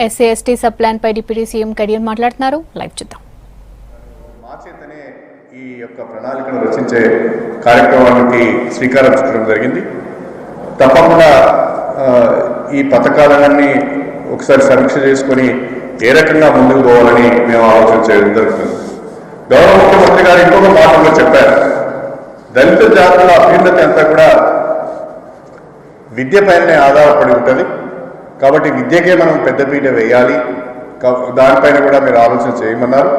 SC ST sub plan పై deputy CM Kadiyam మాట్లాడుతున్నారు. Live చూద్దాం. మా చేతనే ఈ యొక్క ప్రణాళికను రచించే కార్యక్రమానికి శ్రీకారం చుట్టడం జరిగింది. తప్పకుండా ఈ పథకాలన్నీ ఒకసారి సమీక్ష చేసుకొని ఏ రకంగా ముందుకు పోవాలని మేము ఆలోచన చేయడం జరుగుతుంది. గౌరవ ముఖ్యమంత్రి గారు ఇంకొక మాటలో చెప్పారు, దళిత జాతుల అభ్యున్నతి అంతా కూడా విద్యపైనే ఆధారపడి ఉంటుంది. కాబట్టి విద్యకే మనం పెద్దపీట వేయాలి, దానిపైన కూడా మీరు ఆలోచన చేయమన్నారు.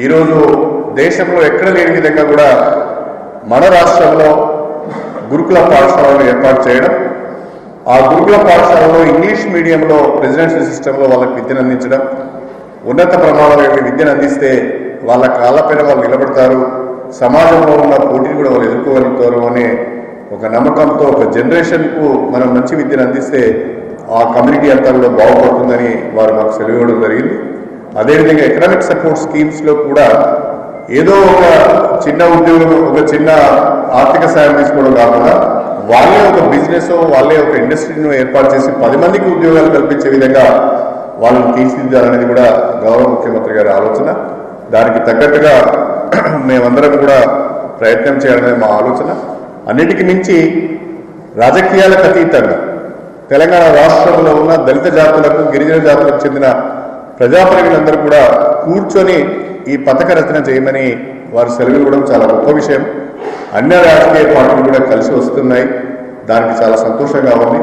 ఈరోజు దేశంలో ఎక్కడ లేని విధంగా కూడా మన రాష్ట్రంలో గురుకుల పాఠశాలను ఏర్పాటు చేయడం, ఆ గురుకుల పాఠశాలలో ఇంగ్లీష్ మీడియంలో రెసిడెన్షియల్ సిస్టంలో వాళ్ళకి విద్యను అందించడం, ఉన్నత ప్రమాణాల విద్యను అందిస్తే వాళ్ళ కాళ్ళపైన వాళ్ళు నిలబడతారు, సమాజంలో ఉన్న పోటీని కూడా వాళ్ళు ఎదుర్కోగలుగుతారు అనే ఒక నమ్మకంతో ఒక జనరేషన్కు మనం మంచి విద్యను అందిస్తే ఆ కమ్యూనిటీ అంతా కూడా బాగుపడుతుందని వారు మాకు సెలవు ఇవ్వడం జరిగింది. అదేవిధంగా ఎకనామిక్ సపోర్ట్ స్కీమ్స్లో కూడా ఏదో ఒక చిన్న ఉద్యోగం, ఒక చిన్న ఆర్థిక సాయం తీసుకోవడం కాకుండా వాళ్ళే ఒక బిజినెస్, వాళ్ళే ఒక ఇండస్ట్రీని ఏర్పాటు చేసి 10 మందికి ఉద్యోగాలు కల్పించే విధంగా వాళ్ళని తీర్చిదిద్దాలనేది కూడా గౌరవ ముఖ్యమంత్రి గారి ఆలోచన. దానికి తగ్గట్టుగా మేమందరం కూడా ప్రయత్నం చేయాలనేది మా ఆలోచన. అన్నిటికీ మించి రాజకీయాలకు అతీతంగా తెలంగాణ రాష్ట్రంలో ఉన్న దళిత జాతులకు, గిరిజన జాతులకు చెందిన ప్రజాప్రతినిధులందరూ కూడా కూర్చొని ఈ పథక రచన చేయమని వారు సెలవు ఇవ్వడం చాలా గొప్ప విషయం. అన్ని రాజకీయ పార్టీలు కూడా కలిసి వస్తున్నాయి, దానికి చాలా సంతోషంగా ఉంది.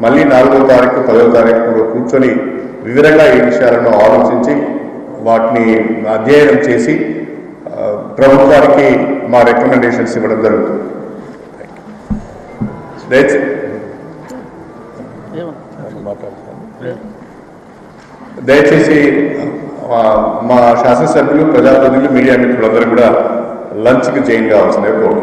మళ్ళీ 4వ తారీఖు 10వ తారీఖు కూడా కూర్చొని వివరంగా ఈ విషయాలను ఆలోచించి వాటిని అధ్యయనం చేసి ప్రభుత్వానికి మా రికమెండేషన్స్ ఇవ్వడం జరుగుతుంది. దయచేసి మా శాసనసభ్యులు, ప్రజాప్రతినిధులు, మీడియా మిత్రులందరూ కూడా లంచ్కి జాయిన్ కావాల్సిందే కోరు.